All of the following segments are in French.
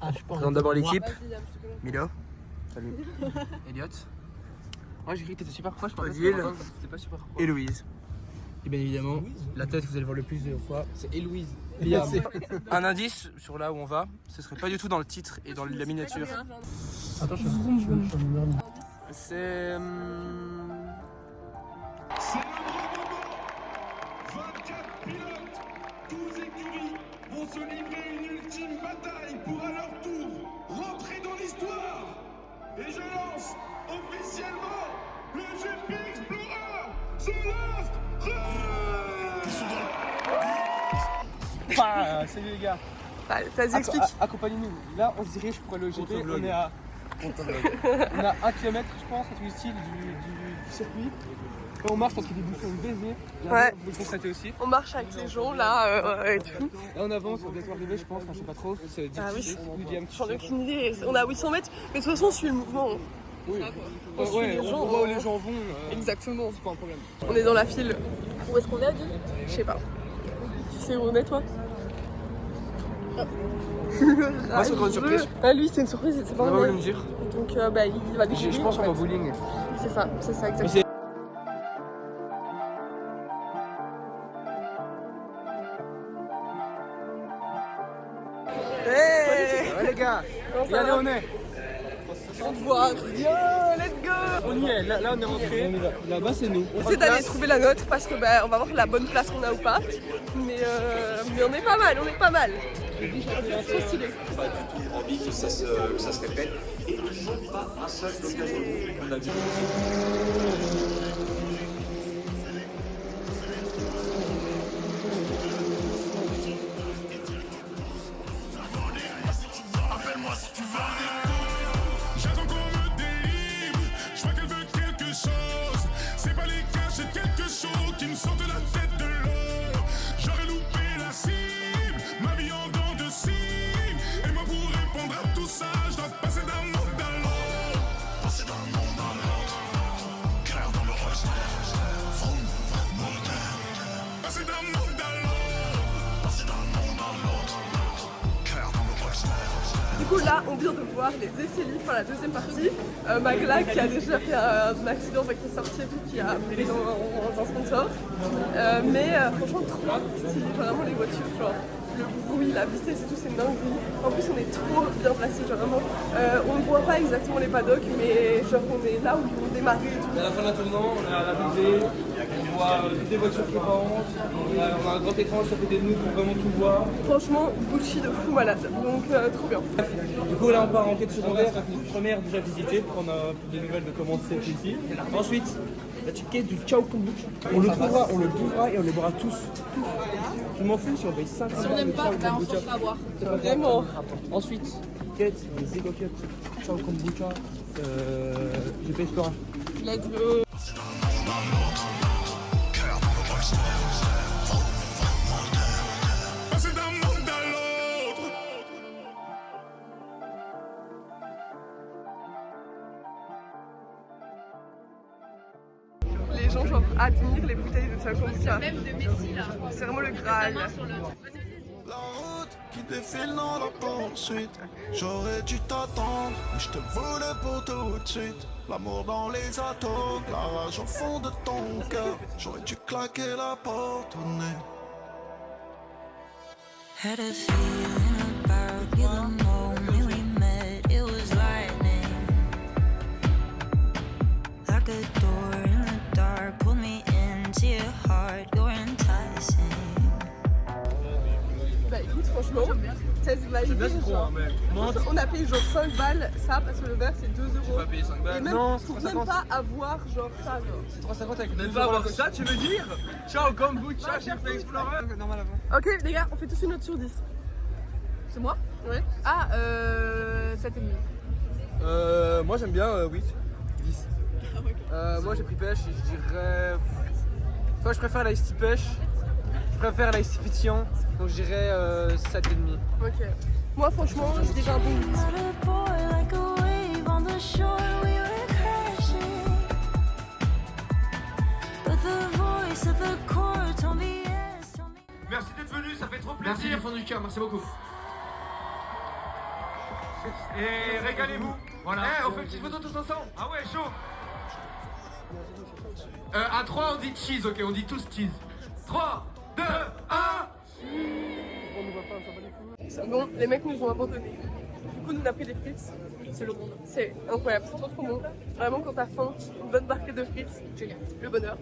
Je présente d'abord l'équipe. Milo. Salut. Elliot. Moi j'ai cru que t'étais super proche. Odile. C'était pas super proche. Et Louise. Et bien évidemment, la tête que vous allez voir le plus de fois, C'est Héloïse. Liam. Un indice sur là où on va, ce serait pas du tout dans le titre et dans la miniature. Attends, je suis en numéro. C'est... 24 pilotes, 12 écuries vont se livrer une ultime bataille pour à leur tour rentrer dans l'histoire. Et je lance officiellement le GP Explorer The Last Race. Salut les gars. Vas-y, explique. Accompagnez-nous. Là on se dirige pour le GP. On est à... on a 1 km je pense, à tout le style du circuit. Quand on marche, je pense qu'il y a des bouchons baisés. Ouais. Vous le constatez aussi. On marche avec les gens là et tout. Là on avance, on va bientôt arriver je pense, enfin, je sais pas trop. C'est Ah oui. difficile. J'en ai aucune idée. On a 800 mètres, mais de toute façon, on suit le mouvement. Oui. On suit les gens, on voit où les gens vont. Exactement. C'est pas un problème. On est dans la file. Où est-ce qu'on est, Adi? Je sais pas. Tu sais où on est, toi? Moi c'est encore une surprise. Ah, lui, c'est une surprise, c'est pas On va vrai. voulu me dire. Donc, bah, il va découvrir. Je pense qu'on va bowling. C'est ça, exactement. Hey! Ouais les gars. Comment ça Regardez va? on est. On te voit. Bien, let's go! On y est. Là on est rentré. Là-bas c'est nous. On essaie d'aller trouver la nôtre parce que bah, on va voir la bonne place qu'on a ou pas. Mais on est pas mal, Trop stylé. Envie que ça se répète et il ne manque pas un seul occasion qu'on a vu. Appelle-moi si tu veux. J'attends qu'on me délivre. Je vois qu'elle veut quelque chose. C'est pas les caches, c'est quelque chose qui me sort de la tête de l'eau. J'aurais loupé la cible, ma vie en dents de cible. Et moi pour répondre à tout ça, je dois passer d'un monde à l'autre. Passer d'un monde à l'autre. Clair dans le reste. Passer d'un monde à l'autre. Passer d'un monde à l'autre. Clair dans le reste. Du coup là on vient de voir les essais libres pour la deuxième partie. Magla qui a déjà fait un accident qui est sorti et tout, qui a brûlé dans un sponsor. Mais franchement trop stylé, vraiment les voitures, genre le bruit, la vitesse et tout, c'est une dinguerie. En plus on est trop bien placés, genre vraiment on ne voit pas exactement les paddocks, mais genre on est là où ils vont démarrer et tout. À la fin de l'entraînement, on est à l'arrivée, on voit toutes les voitures qui rentrent, on a un grand écran juste à côté de nous pour vraiment tout voir. Franchement Gucci de fou malade, donc trop bien. Du coup là on part en quête secondaire, une première déjà visitée pour prendre des nouvelles de comment c'est ici. Ensuite, la petite quête du Ciao Kombucha. On le trouvera, on le buvera et on les boira tous. Je m'en fous si on paye 5 euros. Si on n'aime pas, on s'en fera boire. Vraiment. Ensuite, quête des Ego Cup, Ciao Kombucha, GP Explorer. Let's go. Passer d'un monde à l'autre. Les gens genre admirent les bouteilles de Chakombucha. Même de Messi là. C'est vraiment le Graal. La route qui défile dans la poursuite. J'aurais dû t'attendre, mais je te voulais pour tout de suite. L'amour dans les atomes, la rage au fond de ton cœur. J'aurais dû claquer la porte au nez. Had a feeling about you the moment we met. It was lightning, like a door in the dark. Pull me into your heart. You're enticing. Bah écoute franchement, ça se valide. On a payé genre 5 balles ça parce que le verre c'est 2 euros. On va payer 5 balles. Et même Non, pour c'est même 3,50. pas avoir genre ça genre. C'est 3,50 avec Même pas avoir ça, tu veux dire? Ciao Kombucha, GP Explorer. Normal avant. Ok les gars, on fait tous une note sur 10. C'est moi? Ouais. Ah, 7,5. Moi j'aime bien 8, 10. Moi j'ai pris pêche et je dirais... Toi je préfère la iced tea pêche, je préfère la iced tea pétillant, donc je dirais 7,5. Ok. Moi franchement je dirais un bon 8. Not a boy like a wave on the shore. We were crashing, but the voice of the chord told me yes. Told me Merci d'être venu, ça fait trop Merci plaisir. du fond du cœur, merci beaucoup. Et régalez-vous. Voilà. On fait une petite photo tous ensemble. Ah ouais, chaud. À 3, on dit cheese, ok, on dit tous cheese. 3, 2, 1. Bon, les mecs nous ont abandonnés. Du coup, nous on a pris des frites. C'est le monde. C'est incroyable, c'est trop bon. Vraiment, quand t'as faim, une bonne barquette de frites, génial. Le bonheur.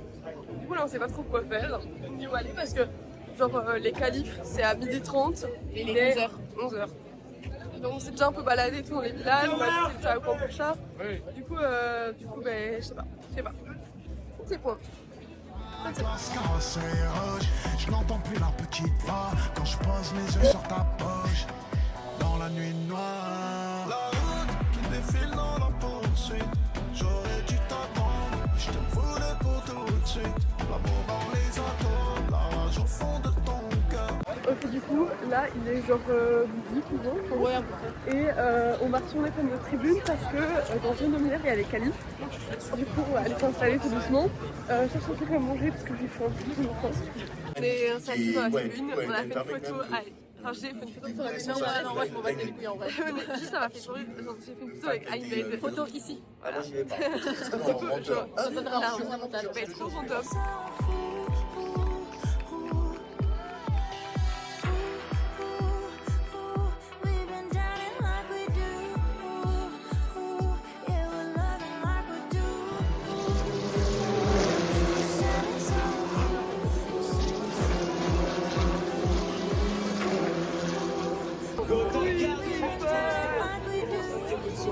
Du coup, là, on sait pas trop quoi faire. On y va aller parce que, genre, les qualifs, c'est à 12h30 et il est 11h. Donc, on s'est déjà un peu baladé tout dans les villages. On a visité le Chao Kambucha. Du coup, ben, je sais pas. C'est point. Je n'entends plus la petite voix quand je pose mes yeux sur ta poche. Dans la nuit noire, la route qui défile dans la poursuite. J'aurais dû t'attendre, je te voulais pour tout de suite. L'amour dans les atomes, la rage au fond de ton cœur. Ok, du coup, là, il est genre midi, plus ou moins. Ouais, et on va retourner prendre notre tribune parce que dans une demi-heure, il y a les qualifs. Du coup, on va aller s'installer tout doucement. Cherche un truc à manger parce que j'ai faim, tout le temps. On est assis dans la tribune, on a fait une photo Enfin, j'ai fait une photo sur la tribune. Non, moi je m'en bats les couilles en vrai. Juste, ça m'a fait sourire. J'ai fait une photo avec Aïmed. Photo ici. Voilà. Ça donnera l'argent à montage. Je vais être trop random.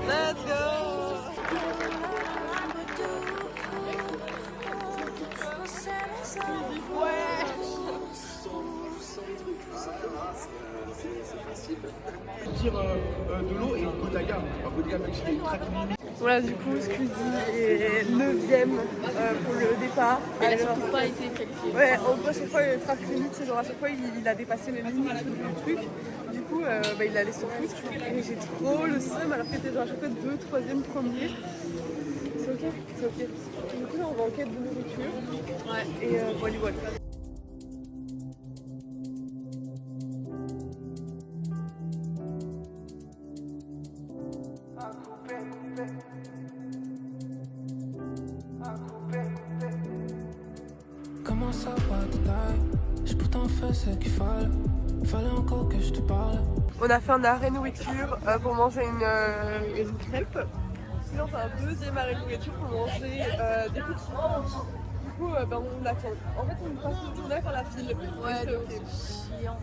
Let's go! Tire de l'eau et un Godaga. Un Godaga même si il est ultra clean. Voilà, du coup, Squeezie est 9ème pour le départ. Elle a surtout pas été qualifiée. Ouais, en gros, à chaque fois, il frappe limite, c'est genre à chaque fois, il a dépassé les lignes et tout le truc. Du coup, il allait sur foot. Et j'ai trop le seum alors qu'il était genre à chaque fois 2, 3e, 1er. C'est ok, c'est ok. Du coup, là, on va en quête de nourriture. Ouais. Et voilà, voilà. Comment ça va détail? J'ai pourtant fait ce qu'il fallait. Fallait encore que je te parle. On a fait un arrêt nourriture pour manger une crêpe. Sinon, on fait un deuxième arrêt nourriture pour manger des cookies. Du coup, on attend. En fait, on passe notre journée à faire la file. Ouais, c'est ok. Chiant.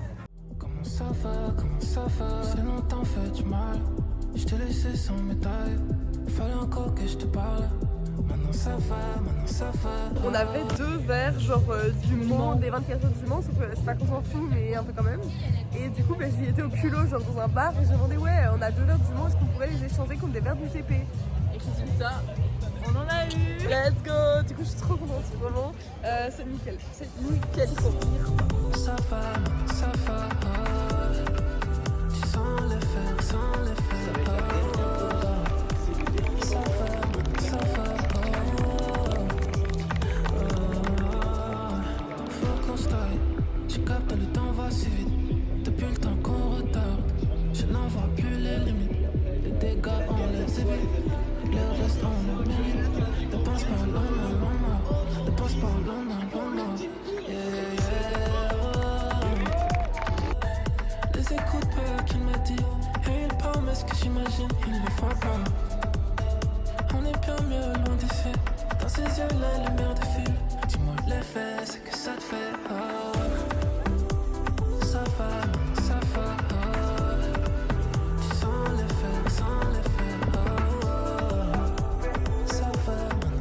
Comment ça va? C'est longtemps fait du mal. Je t'ai laissé sans médaille. Fallait encore que je te parle. Maintenant ça va. On avait 2 verres genre du Mans, des 24 heures du Mans, sauf que c'est pas qu'on s'en fout, mais un peu quand même. Et du coup, j'y étais au culot, genre dans un bar, et j'ai demandé, ouais, on a 2 verres du Mans, est-ce qu'on pourrait les échanger contre des verres du TP? Et résultat, on en a eu. Let's go! Du coup, je suis trop contente, vraiment. C'est nickel. C'est nickel. Ça va. Tu sens l'effet. Ça va. Faut qu'on se taille. J'ai capté le temps va si vite. Depuis le temps qu'on retarde, je n'en vois plus les limites. Les dégâts on les évite. Le reste on le mérite. Ne pense pas loin. Les écoutes pas qu'il m'a dit. Et une promesse que j'imagine, il ne le fera pas. On est bien mieux loin d'ici. Dans ses yeux la lumière défile. Dis-moi l'effet, c'est que ça te fait. Ça va. Tu sens l'effet.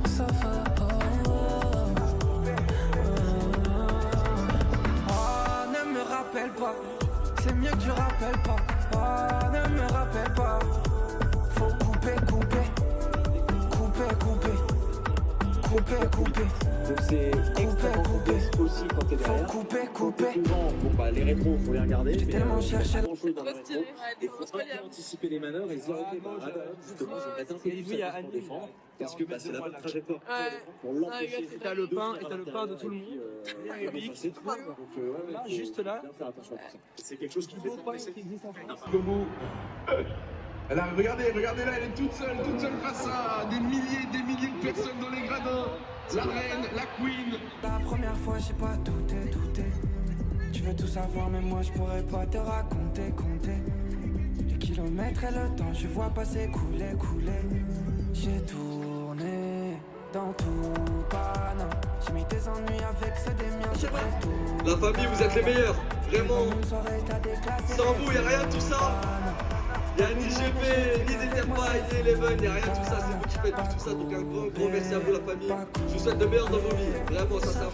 Ça va. Oh, ne me rappelle pas. C'est mieux que tu rappelles pas. Oh, ne me rappelle pas. Faut couper. Donc c'est extrêmement complexe aussi quand t'es derrière. Faut couper. Les rétros, faut les regarder. J'ai tellement cherché. Il faut anticiper les manœuvres et se dire ok, justement, je vais mettre un peu plus pour défendre parce que c'est la bonne trajectoire pour l'empêcher. T'as le pain et t'as le pain de tout le monde. C'est tout. Donc Là, juste là. bien faire attention à tout ça. C'est quelque chose qui fait progresser. Gomu. Regardez là, elle est toute seule face à des milliers de personnes dans les gradins. La reine, la queen. La première fois, j'ai pas douté. Tu veux tout savoir, mais moi je pourrais pas te raconter, compter. Les kilomètres et le temps, je vois passer couler. J'ai tourné dans tout Paname. J'ai mis tes ennuis avec ceux des miens, j'ai pris tout. La famille, vous êtes les meilleurs, vraiment. Sans vous, y'a rien de tout ça. Y'a ni GP, ni Enterprise, ni Eleven, y'a rien de tout ça. C'est vous qui faites tout ça. Donc un grand merci à vous, la famille. Je vous souhaite le meilleur dans vos vies, vraiment, sincèrement.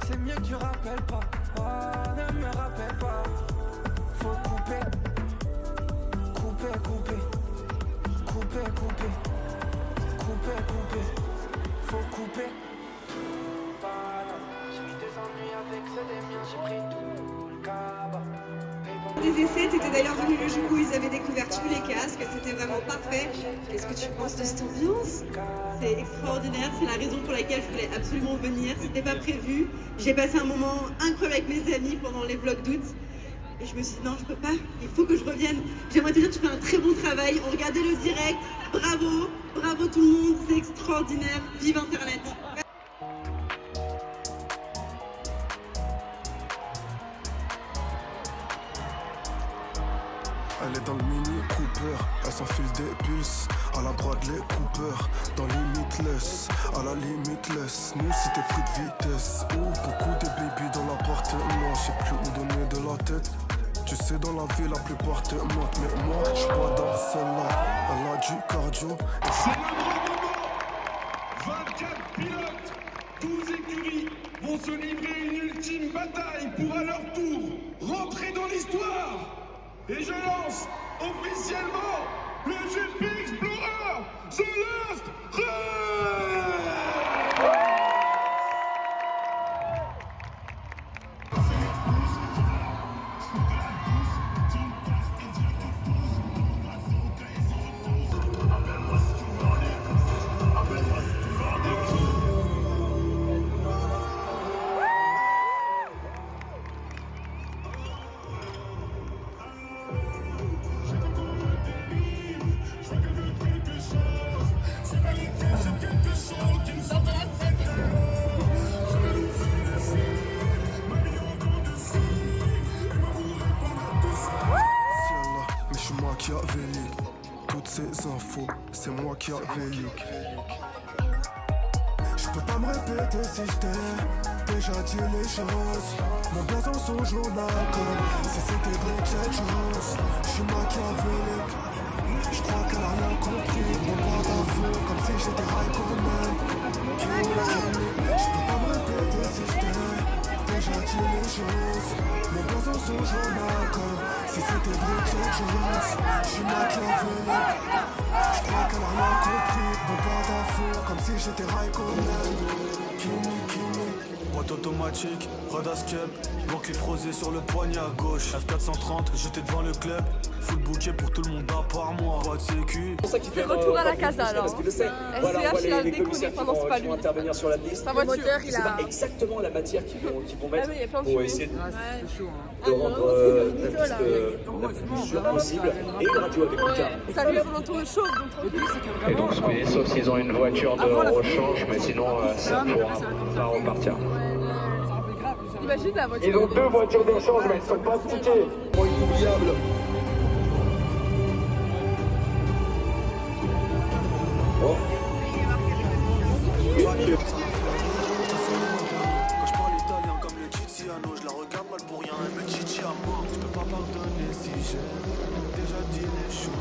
C'est mieux que tu rappelles pas. Oh, ne me rappelle pas. Faut couper. Faut couper. J'ai mis des ennuis avec ceux des miens, j'ai pris tout le cabas. Des essais, t'étais d'ailleurs venu le jour où ils avaient découvert tous les casques, c'était vraiment parfait. Qu'est-ce que tu penses de cette ambiance? C'est extraordinaire, c'est la raison pour laquelle je voulais absolument venir, c'était pas prévu. J'ai passé un moment incroyable avec mes amis pendant les vlogs d'août. Et je me suis dit non, je peux pas, il faut que je revienne. J'aimerais te dire tu fais un très bon travail, on regardait le direct, bravo tout le monde, c'est extraordinaire, vive Internet. Elle est dans le Mini Cooper, elle s'enfile des pulses à la Bradley Cooper, dans Limitless, à la Limitless. Nous si t'es pris de vitesse, beaucoup de baby dans l'appartement, je sais plus où donner de la tête. Tu sais dans la vie la plupart te mentent, mais moi je suis pas dans celle-là. Elle a du cardio. C'est le grand moment. 24 pilotes, 12 écuries vont se livrer une ultime bataille pour à leur tour rentrer dans l'histoire. Et je lance officiellement le GP Explorer The Last Run. Toutes ces infos, c'est moi qui avais. Je peux pas me répéter si je t'ai déjà dit les choses. Mon blason son journal comme si c'était vrai quelque chose. Je suis machiavélique, je crois qu'elle a rien compris. Mon porte-à-faux comme si j'étais Raikkonen. Je peux pas me répéter si je t'ai déjà dit les choses. Mon blason son journal comme si c'était vrai quelque chose. Je suis machiavélique, je crois qu'elle a rien compris. Mon porte-à-faux comme si j'étais Raikkonen. Boîte automatique, Radascape, banque frosé sur le poignet à gauche. F430, j'étais devant le club. Full bouquet pour tout le monde à part moi. Pas de sécu. C'est retour à la casa alors. SCH il a déconné pendant ce pas lui. Intervenir sur la piste. Sa voiture, il a exactement la matière qu'ils vont mettre pour essayer de chaud, rendre la piste la plus sûre possible et une radio avec le car. Ça lui alentour de chauffe donc tranquille. Et donc oui, sauf s'ils ont une voiture de rechange, mais sinon ça pourra pas repartir. Imagine la voiture. Ils ont deux voitures de rechange mais elles sont pas stickées. Inoubliable. Quand je parle italien comme le Tiziano, je la regarde mal pour rien, elle me titille à mort. Je peux pas pardonner si j'ai déjà dit les choses. De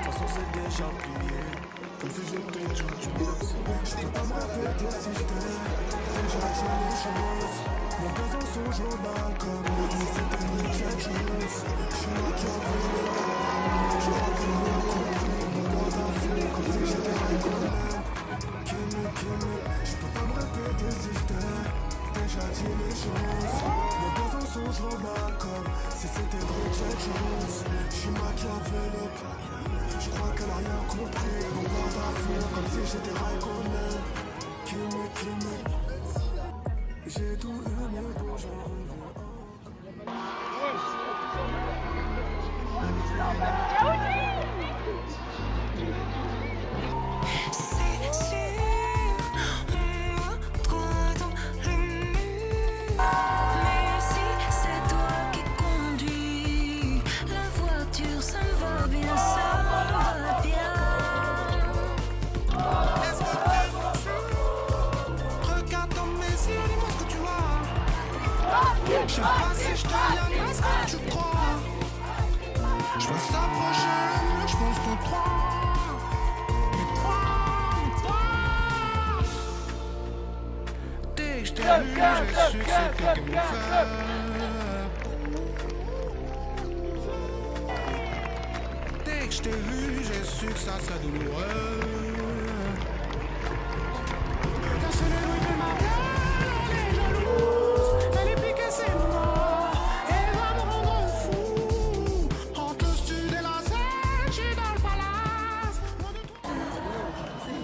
toute façon c'est déjà plié, comme si j'étais Jojo. Je peux pas me répéter si j'étais déjà dit les choses. Mon blason son journal comme si c'était quelque chose. Je suis machiavélique, je crois que j'ai compris. Mon porte-à-faux comme si j'étais Raikkonen. Je peux pas me répéter si j'étais déjà dit les choses. Mon blason son journal comme si c'était vrai quelque chose. Je suis machiavélique, rien compris. Mon corps à fond, comme si j'étais Raikkonen. J'ai tout eu, mais bon, j'en reviens. C'est sûr, on va droit dans le mur. Mais si c'est toi qui conduis la voiture, ça me va bien, ça me va bien. Est-ce que t'es sûr? Regarde dans mes yeux, dis-moi ce que tu vois. Je sais pas si je te l'aime, est-ce que tu crois? Je veux s'approcher, mais je pense tout droit. Mais toi, dès que je t'ai vu, j'ai su que c'était mon frère. Dès que je t'ai vu, j'ai su que ça serait douloureux. La célébrité m'appelle, elle est jalouse. Elle est piquée, c'est moi. Elle va me rendre fou. Entre le sud et la scène, je suis dans le palace. Loin de toi. C'est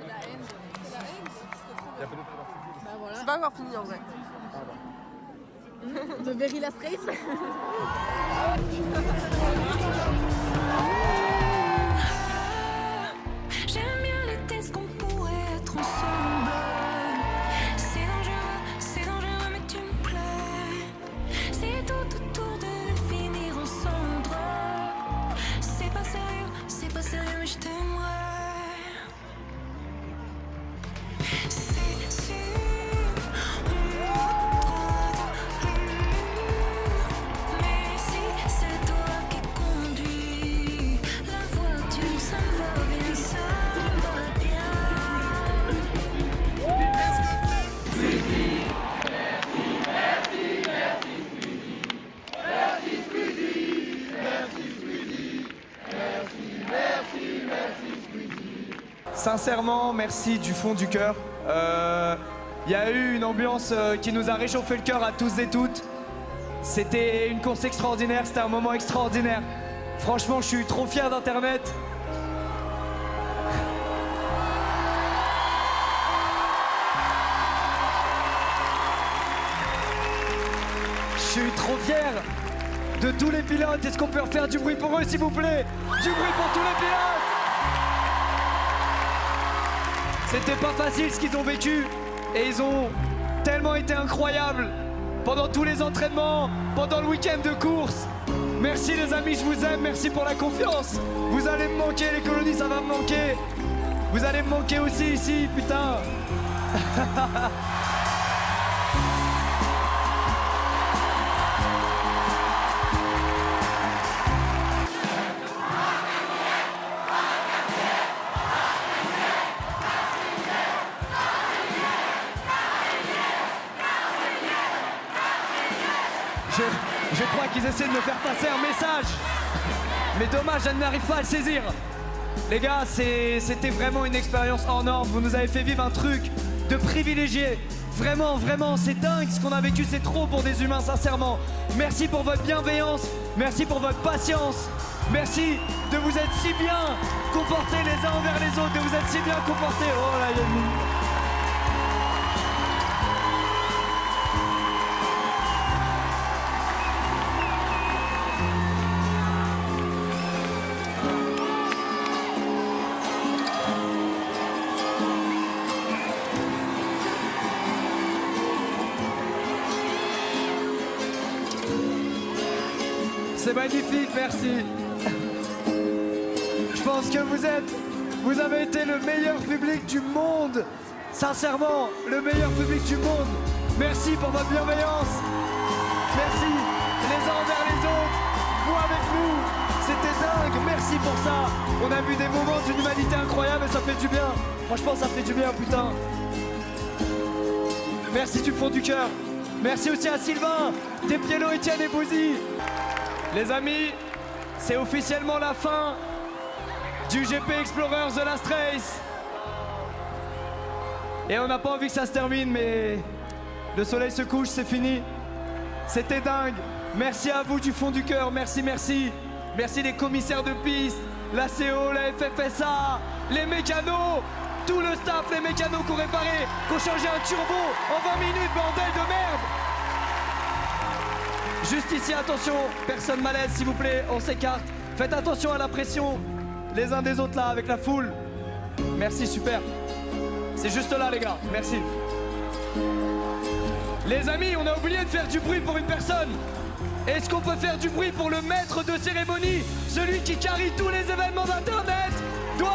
la haine. C'est la haine. Bah voilà. C'est pas encore fini en vrai. De Very Last Race. J'aime bien les tests qu'on pourrait être ensemble. C'est dangereux, mais tu me plais. C'est tout autour de finir en cendres. C'est pas sérieux, mais je t'aimerais. C'est sûr, on va droit dans le mur. Mais si c'est toi qui conduis la voiture, ça me va bien, ça me va bien. Sincèrement, merci du fond du cœur. Il y a eu une ambiance qui nous a réchauffé le cœur à tous et toutes. C'était une course extraordinaire, c'était un moment extraordinaire. Franchement, je suis trop fier d'Internet. Je suis trop fier de tous les pilotes. Est-ce qu'on peut refaire du bruit pour eux, s'il vous plaît? Du bruit pour tous les pilotes! C'était pas facile ce qu'ils ont vécu et ils ont tellement été incroyables pendant tous les entraînements, pendant le week-end de course. Merci les amis, je vous aime, merci pour la confiance. Vous allez me manquer, les colonies, ça va me manquer. Vous allez me manquer aussi ici, putain. Je crois qu'ils essaient de me faire passer un message. Mais dommage, je n'arrive pas à le saisir. Les gars, c'était vraiment une expérience hors norme. Vous nous avez fait vivre un truc de privilégié. Vraiment, vraiment, c'est dingue ce qu'on a vécu. C'est trop pour des humains, sincèrement. Merci pour votre bienveillance. Merci pour votre patience. Merci de vous être si bien comportés les uns envers les autres. De vous être si bien comportés. Oh là, Yannick. C'est magnifique, merci. Je pense que vous avez été le meilleur public du monde. Sincèrement, le meilleur public du monde. Merci pour votre bienveillance. Merci les uns envers les autres. Vous avec nous, c'était dingue. Merci pour ça. On a vu des moments d'une humanité incroyable et ça fait du bien. Franchement, ça fait du bien, putain. Merci du fond du cœur. Merci aussi à Sylvain, Despiello, Etienne et Bouzy. Les amis, c'est officiellement la fin du GP Explorers The Last Race. Et on n'a pas envie que ça se termine, mais le soleil se couche, c'est fini. C'était dingue. Merci à vous du fond du cœur, merci, merci. Merci les commissaires de piste, la CO, la FFSA, les mécanos, tout le staff, les mécanos qui ont réparé, qui ont changé un turbo en 20 minutes, bordel de merde. Juste ici, attention, personne malaise s'il vous plaît, on s'écarte. Faites attention à la pression, les uns des autres là, avec la foule. Merci, super. C'est juste là les gars, merci. Les amis, on a oublié de faire du bruit pour une personne. Est-ce qu'on peut faire du bruit pour le maître de cérémonie, celui qui carry tous les événements d'internet, Dwagby?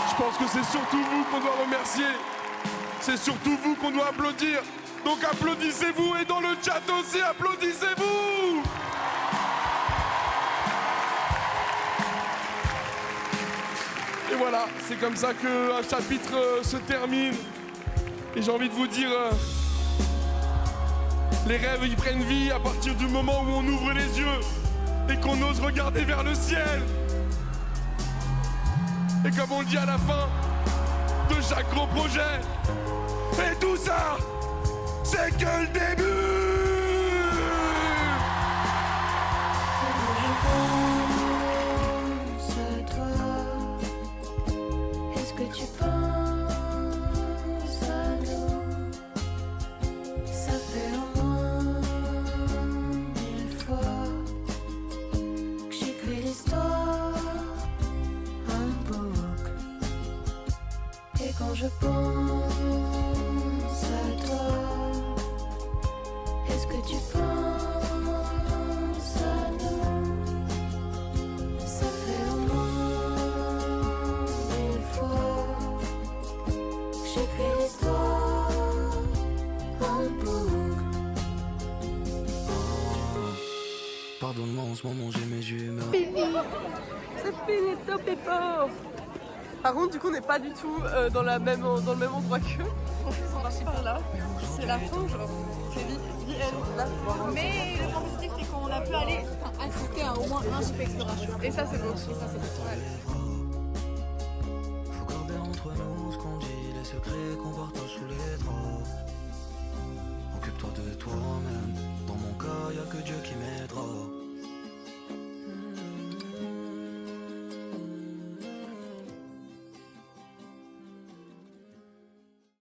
Je pense que c'est surtout vous qu'on doit remercier. C'est surtout vous qu'on doit applaudir. Donc applaudissez-vous et dans le chat aussi, applaudissez-vous. Et voilà, c'est comme ça qu'un chapitre se termine. Et j'ai envie de vous dire, les rêves ils prennent vie à partir du moment où on ouvre les yeux et qu'on ose regarder vers le ciel. Et comme on le dit à la fin de chaque gros projet, et tout ça, c'est que le début. Je pense à toi. Est-ce que tu penses à nous? Ça fait au moins 1000 fois que j'écris l'histoire en boucle. Et quand je pense à toi, est-ce que tu penses à nous? Ça fait au moins 1000 fois que j'écris l'histoire en boucle. Pardonne-moi, en ce moment j'ai mes humeurs. Ça finit top et fort. Par contre, du coup, on n'est pas du tout dans le même endroit qu'eux. On est parti par là. C'est la fin, genre. C'est la fin. Mais le point positif, c'est qu'on a pu aller assister à au moins un GP Exploration. Et ça, c'est beau. Faut garder entre nous ce qu'on dit, les secrets qu'on partage sous les draps. Occupe-toi de toi-même. Dans mon cas, y'a que Dieu qui m'aidera.